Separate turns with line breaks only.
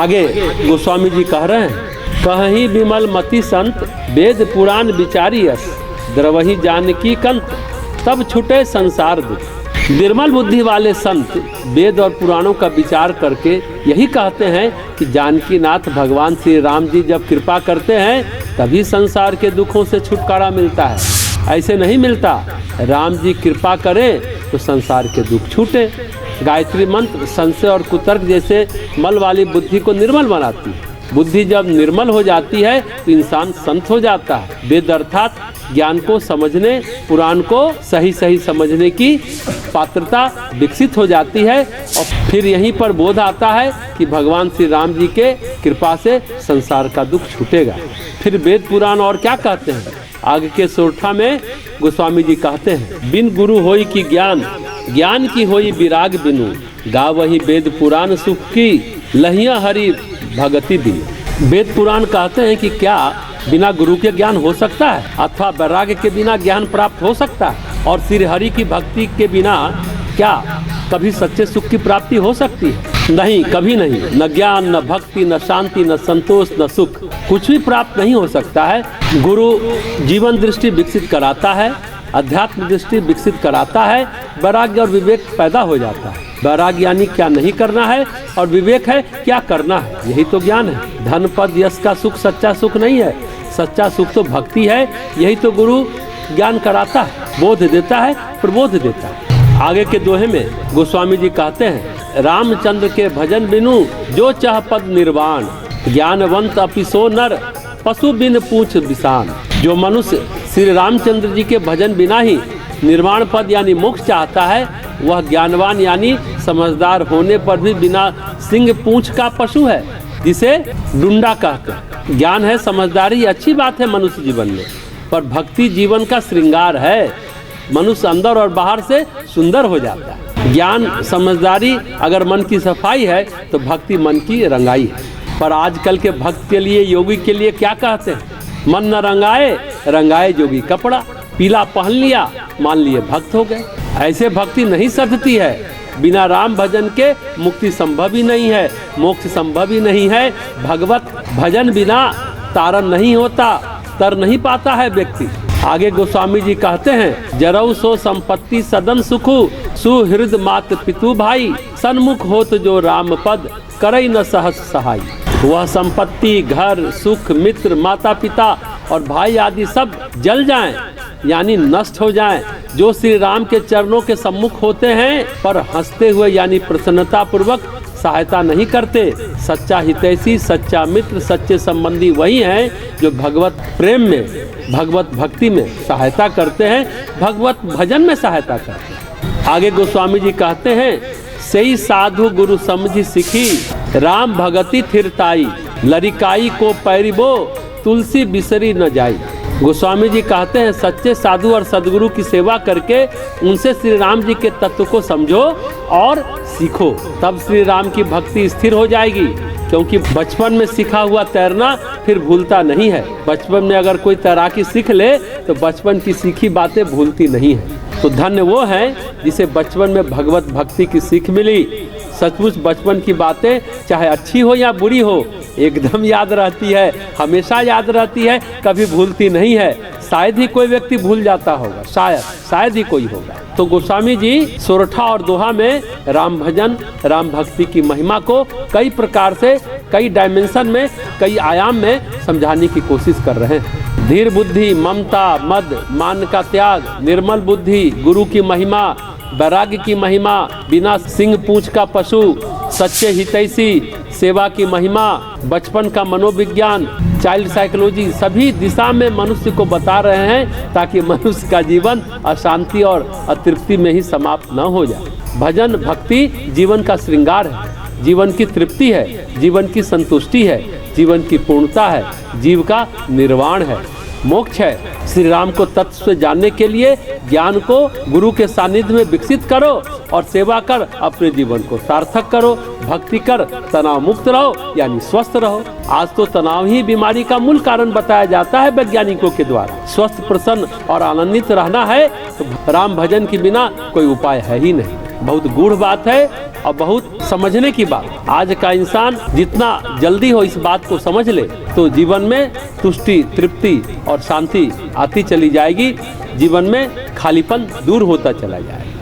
आगे गोस्वामी जी कह रहे हैं, कहीं विमल मति संत वेद पुराण विचारी यस, द्रवही जानकी कंत तब छूटे संसार दुख। निर्मल बुद्धि वाले संत वेद और पुराणों का विचार करके यही कहते हैं कि जानकी नाथ भगवान श्री राम जी जब कृपा करते हैं तभी संसार के दुखों से छुटकारा मिलता है, ऐसे नहीं मिलता। राम जी कृपा करें तो संसार के दुख छूटे। गायत्री मंत्र संशय और कुतर्क जैसे मल वाली बुद्धि को निर्मल बनाती है। बुद्धि जब निर्मल हो जाती है तो इंसान संत हो जाता है। वेद अर्थात ज्ञान को समझने, पुराण को सही सही समझने की पात्रता विकसित हो जाती है और फिर यहीं पर बोध आता है कि भगवान श्री राम जी के कृपा से संसार का दुख छूटेगा। फिर वेद पुराण और क्या कहते हैं, आगे के सोरठा में गोस्वामी जी कहते हैं, बिन गुरु होई की ज्ञान, ज्ञान की होई विराग बिनु, गा वही वेद पुराण सुख की, लहिया हरि भगति दी। वेद पुराण कहते हैं कि क्या बिना गुरु के ज्ञान हो सकता है अथवा वैराग्य के बिना ज्ञान प्राप्त हो सकता है, और श्री हरि की भक्ति के बिना क्या कभी सच्चे सुख की प्राप्ति हो सकती है? नहीं, कभी नहीं। न ज्ञान, न भक्ति, न शांति, न संतोष, न सुख, कुछ भी प्राप्त नहीं हो सकता है। गुरु जीवन दृष्टि विकसित कराता है, अध्यात्म दृष्टि विकसित कराता है, वैराग्य और विवेक पैदा हो जाता है। वैराग्य यानी क्या नहीं करना है और विवेक है क्या करना है, यही तो ज्ञान है। धन पद यश का सुख सच्चा सुख नहीं है, सच्चा सुख तो भक्ति है। यही तो गुरु ज्ञान कराता है, बोध देता है, प्रबोध देता है। आगे के दोहे में गोस्वामी जी कहते हैं, रामचंद्र के भजन बिनु जो चाह पद निर्वाण, ज्ञानवंत अपिसो नर पशु बिन पूछ बिसान। जो मनुष्य श्री रामचंद्र जी के भजन बिना ही निर्वाण पद यानी मोक्ष चाहता है, वह ज्ञानवान यानी समझदार होने पर भी बिना सिंह पूंछ का पशु है, जिसे डुंडा कहते हैं। ज्ञान है, समझदारी अच्छी बात है मनुष्य जीवन में, पर भक्ति जीवन का श्रृंगार है। मनुष्य अंदर और बाहर से सुंदर हो जाता है। ज्ञान समझदारी अगर मन की सफाई है तो भक्ति मन की रंगाई है। पर आजकल के भक्त के लिए, योगी के लिए क्या कहते हैं, मन न रंगाए रंगाए जोगी कपड़ा, पीला पहन लिया मान लिए भक्त हो गए। ऐसे भक्ति नहीं सधती है। बिना राम भजन के मुक्ति संभव ही नहीं है, मोक्ष संभव ही नहीं है। भगवत भजन बिना तारण नहीं होता, तर नहीं पाता है व्यक्ति। आगे गोस्वामी जी कहते हैं, जरऊ सो संपत्ति सदन सुखु, सुहृद मात पितु भाई, सन्मुख होत जो राम पद, करई न सहस सहाय। वह संपत्ति, घर, सुख, मित्र, माता पिता और भाई आदि सब जल जाएं, यानी नष्ट हो जाएं, जो श्री राम के चरणों के सम्मुख होते हैं, पर हंसते हुए यानी प्रसन्नता पूर्वक सहायता नहीं करते। सच्चा हितैषी, सच्चा मित्र, सच्चे संबंधी वही हैं जो भगवत प्रेम में, भगवत भक्ति में सहायता करते हैं, भगवत भजन में सहायता करते हैं। आगे गोस्वामी जी कहते हैं, सही साधु गुरु समझी सिखी, राम भगति थिरताई, लरिकाई को पैरिबो, तुलसी बिसरी न जाई। गोस्वामी जी कहते हैं, सच्चे साधु और सदगुरु की सेवा करके उनसे श्री राम जी के तत्व को समझो और सीखो, तब श्री राम की भक्ति स्थिर हो जाएगी। क्योंकि बचपन में सीखा हुआ तैरना फिर भूलता नहीं है। बचपन में अगर कोई तैराकी सीख ले तो बचपन की सीखी बातें भूलती नहीं है। तो धन्य वो है जिसे बचपन में भगवत भक्ति की सीख मिली। सचमुच बचपन की बातें चाहे अच्छी हो या बुरी हो, एकदम याद रहती है, हमेशा याद रहती है, कभी भूलती नहीं है। शायद ही कोई व्यक्ति भूल जाता होगा, शायद ही कोई होगा। तो गोस्वामी जी सोरठा और दोहा में राम भजन, राम भक्ति की महिमा को कई प्रकार से, कई डायमेंशन में, कई आयाम में समझाने की कोशिश कर रहे हैं। धीर बुद्धि, ममता, मद, मान का त्याग, निर्मल बुद्धि, गुरु की महिमा, वैराग्य की महिमा, बिना सिंह पूंछ का पशु, सच्चे हितैषी, सेवा की महिमा, बचपन का मनोविज्ञान, चाइल्ड साइकोलॉजी, सभी दिशा में मनुष्य को बता रहे हैं ताकि मनुष्य का जीवन अशांति और अतृप्ति में ही समाप्त न हो जाए। भजन भक्ति जीवन का श्रृंगार है, जीवन की तृप्ति है, जीवन की संतुष्टि है, जीवन की पूर्णता है, जीव का निर्वाण है, मोक्ष है। श्री राम को तत्व से जानने के लिए ज्ञान को गुरु के सानिध्य में विकसित करो और सेवा कर अपने जीवन को सार्थक करो। भक्ति कर तनाव मुक्त रहो यानी स्वस्थ रहो। आज तो तनाव ही बीमारी का मूल कारण बताया जाता है वैज्ञानिकों के द्वारा। स्वस्थ, प्रसन्न और आनंदित रहना है तो राम भजन के बिना कोई उपाय है ही नहीं। बहुत गूढ़ बात है और बहुत समझने की बात। आज का इंसान जितना जल्दी हो इस बात को समझ ले तो जीवन में तुष्टि, तृप्ति और शांति आती चली जाएगी, जीवन में खालीपन दूर होता चला जाएगा।